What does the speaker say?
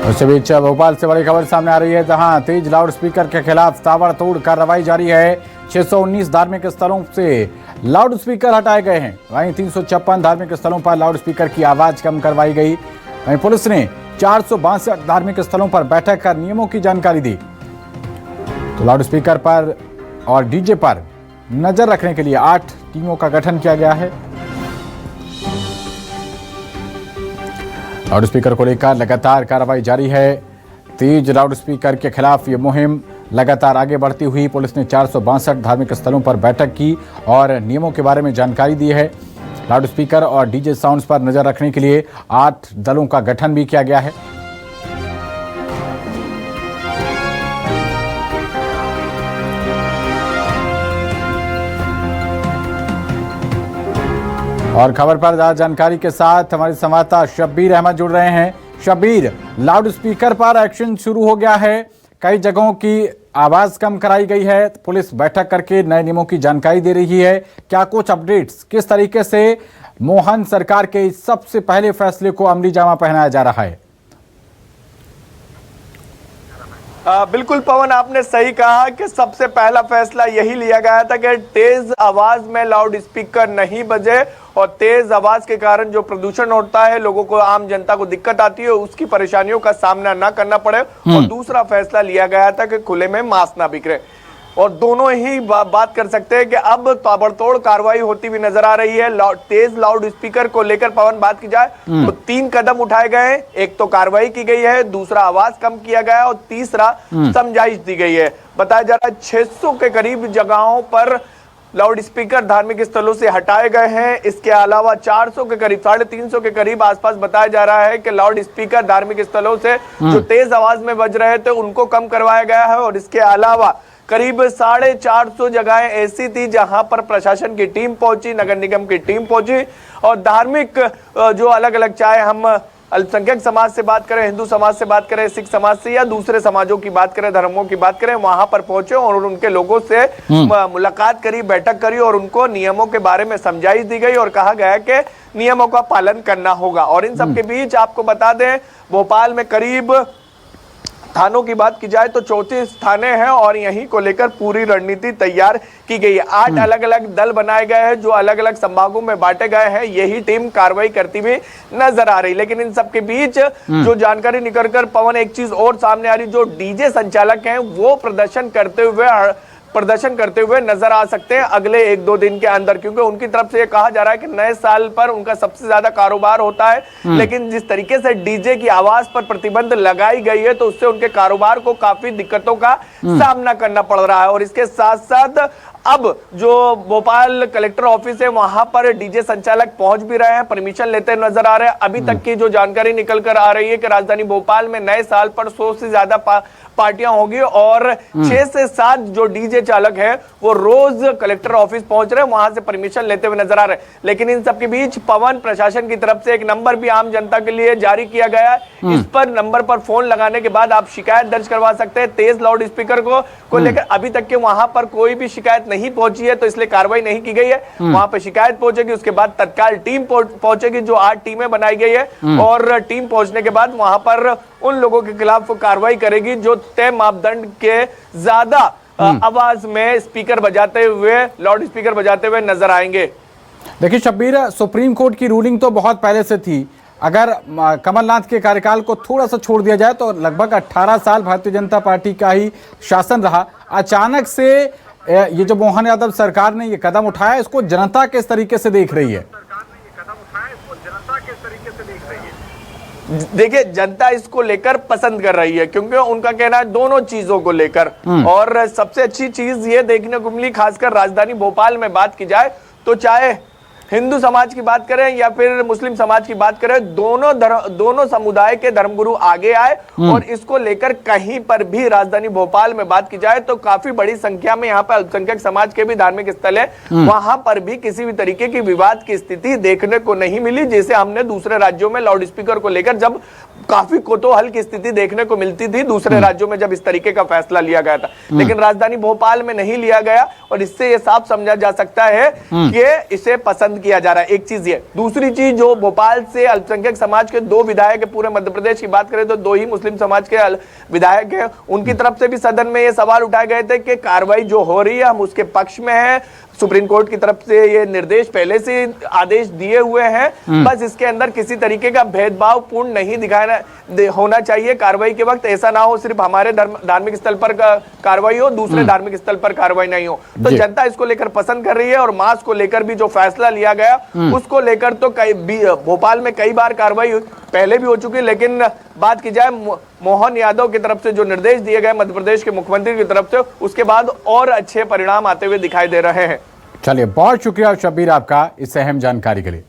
उस बीच भोपाल से बड़ी खबर सामने आ रही है, जहां तेज लाउड स्पीकर के खिलाफ ताबड़तोड़ कार्रवाई जारी है। 619 धार्मिक स्थलों से लाउड स्पीकर हटाए गए हैं। वहीं 356 धार्मिक स्थलों पर लाउड स्पीकर की आवाज कम करवाई गई। वहीं पुलिस ने 462 धार्मिक स्थलों पर बैठक कर नियमों की जानकारी दी। तो लाउड स्पीकर पर और डीजे पर नजर रखने के लिए 8 टीमों का गठन किया गया है। लाउड स्पीकर को लेकर लगातार कार्रवाई जारी है। तेज लाउड स्पीकर के खिलाफ ये मुहिम लगातार आगे बढ़ती हुई पुलिस ने 462 धार्मिक स्थलों पर बैठक की और नियमों के बारे में जानकारी दी है। लाउड स्पीकर और डीजे साउंड्स पर नजर रखने के लिए 8 दलों का गठन भी किया गया है। और खबर पर ज्यादा जानकारी के साथ हमारे संवाददाता शब्बीर अहमद जुड़ रहे हैं। शब्बीर, लाउड स्पीकर पर एक्शन शुरू हो गया है, कई जगहों की आवाज कम कराई गई है, पुलिस बैठक करके नए नियमों की जानकारी दे रही है, क्या कुछ अपडेट्स, किस तरीके से मोहन सरकार के इस सबसे पहले फैसले को अमली जामा पहनाया जा रहा है? बिल्कुल पवन, आपने सही कहा कि सबसे पहला फैसला यही लिया गया था कि तेज आवाज में लाउड स्पीकर नहीं बजे और तेज आवाज के कारण जो प्रदूषण होता है, लोगों को, आम जनता को दिक्कत आती है, उसकी परेशानियों का सामना ना करना पड़े। और दूसरा फैसला लिया गया था कि खुले में मांस ना बिखरे। और दोनों ही बात कर सकते हैं कि अब ताबड़तोड़ कार्रवाई होती हुई नजर आ रही है। तेज लाउड स्पीकर को लेकर पवन बात की जाए तो 3 कदम उठाए गए हैं। एक तो कार्रवाई की गई है, दूसरा आवाज कम किया गया है और तीसरा समझाइश दी गई है। बताया जा रहा है 600 के करीब जगहों पर लाउड स्पीकर धार्मिक स्थलों से हटाए गए हैं। इसके अलावा 400 के करीब, 350 के करीब आसपास बताया जा रहा है कि लाउड स्पीकर धार्मिक स्थलों से जो तेज आवाज में बज रहे थे उनको कम करवाया गया है। और इसके अलावा करीब 450 जगहें ऐसी थी जहां पर प्रशासन की टीम पहुंची, नगर निगम की टीम पहुंची और धार्मिक जो अलग अलग, चाहे हम अल्पसंख्यक समाज से बात करें, हिंदू समाज से बात करें, सिख समाज से या दूसरे समाजों की बात करें, धर्मों की बात करें, वहां पर पहुंचे और उनके लोगों से मुलाकात करी, बैठक करी और उनको नियमों के बारे में समझाइश दी गई और कहा गया कि नियमों का पालन करना होगा। और इन सब के बीच आपको बता दें, भोपाल में करीब, थानों की बात की जाए तो 34 थाने हैं और यहीं को लेकर पूरी रणनीति तैयार की गई है। 8 अलग अलग दल बनाए गए हैं जो अलग अलग संभागों में बांटे गए हैं। यही टीम कार्रवाई करती हुई नजर आ रही। लेकिन इन सब के बीच जो जानकारी निकल कर पवन, एक चीज और सामने आ रही, जो डीजे संचालक हैं वो प्रदर्शन करते हुए नजर आ सकते हैं अगले 1-2 दिन के अंदर, क्योंकि उनकी तरफ से ये कहा जा रहा है कि नए साल पर उनका सबसे ज्यादा कारोबार होता है। लेकिन जिस तरीके से डीजे की आवाज पर प्रतिबंध लगाई गई है तो उससे उनके कारोबार को काफी दिक्कतों का सामना करना पड़ रहा है। और इसके साथ साथ अब जो भोपाल कलेक्टर ऑफिस है वहां पर डीजे संचालक पहुंच भी रहे हैं, परमिशन लेते नजर आ रहे हैं। अभी तक की जो जानकारी निकल कर आ रही है कि राजधानी भोपाल में नए साल पर 100 से ज्यादा पार्टियां होगी और 6 से 7 जो डीजे चालक है वो रोज कलेक्टर ऑफिस पहुंच रहे हैं, वहां से परमिशन लेते हुए नजर आ रहे हैं। लेकिन इन सबके बीच पवन, प्रशासन की तरफ से एक नंबर भी आम जनता के लिए जारी किया गया है। इस पर नंबर पर फोन लगाने के बाद आप शिकायत दर्ज करवा सकते हैं। तेज लाउड स्पीकर को लेकर अभी तक के वहां पर कोई भी शिकायत नहीं पहुंची है, तो इसलिए कार्रवाई नहीं की गई है। वहां पर शिकायत पहुंचेगी, उसके बाद तत्काल टीम पहुंचेगी, जो 8 टीमें बनाई गई है और टीम पहुंचने के बाद वहां पर उन लोगों के खिलाफ कार्रवाई करेगी जो तय मापदंड के ज्यादा आवाज में स्पीकर बजाते हुए, लाउड स्पीकर बजाते हुए नजर आएंगे। देखिए शब्बीर, सुप्रीम कोर्ट की रूलिंग तो बहुत पहले से थी। अगर कमलनाथ के कार्यकाल को थोड़ा सा छोड़ दिया जाए तो लगभग 18 साल भारतीय जनता पार्टी का ही शासन रहा। अचानक से ये जो मोहन यादव सरकार ने ये कदम उठाया, इसको जनता किस तरीके से देख रही है? देखिए, जनता इसको लेकर पसंद कर रही है क्योंकि उनका कहना है दोनों चीजों को लेकर। और सबसे अच्छी चीज ये देखने को मिली, खासकर राजधानी भोपाल में बात की जाए तो चाहे हिंदू समाज की बात करें या फिर मुस्लिम समाज की बात करें, दोनों समुदाय के धर्मगुरु आगे आए और इसको लेकर कहीं पर भी राजधानी भोपाल में बात की जाए तो काफी बड़ी संख्या में यहाँ पर अल्पसंख्यक समाज के भी धार्मिक स्थल है, वहां पर भी किसी भी तरीके की विवाद की स्थिति देखने को नहीं मिली। जैसे हमने दूसरे राज्यों में लाउड स्पीकर को लेकर जब काफी कोतूहल की स्थिति देखने को मिलती थी दूसरे राज्यों में जब इस तरीके का फैसला लिया गया था, लेकिन राजधानी भोपाल में नहीं लिया गया और इससे ये साफ समझा जा सकता है कि इसे पसंद किया जा रहा है। एक चीज ये, दूसरी चीज जो भोपाल से अल्पसंख्यक समाज के 2 विधायक है, पूरे मध्य प्रदेश की बात करें तो 2 ही मुस्लिम समाज के विधायक हैं, उनकी तरफ से भी सदन में ये सवाल उठाए गए थे कि कार्रवाई जो हो रही है हम उसके पक्ष में है। सुप्रीम कोर्ट की तरफ से ये निर्देश पहले से आदेश दिए हुए हैं, बस इसके अंदर किसी तरीके का भेदभाव पूर्ण नहीं दिखाना होना चाहिए कार्रवाई के वक्त। ऐसा ना हो सिर्फ हमारे धार्मिक स्थल पर कार्रवाई हो, दूसरे धार्मिक स्थल पर कार्रवाई नहीं हो। तो जनता इसको लेकर पसंद कर रही है और मास्क को लेकर भी जो फैसला लिया गया उसको लेकर तो भोपाल में कई बार कार्रवाई पहले भी हो चुकी है, लेकिन बात की जाए मोहन यादव की तरफ से जो निर्देश दिए गए मध्य प्रदेश के मुख्यमंत्री की तरफ से, उसके बाद और अच्छे परिणाम आते हुए दिखाई दे रहे हैं। चलिए, बहुत शुक्रिया शब्बीर आपका इस अहम जानकारी के लिए।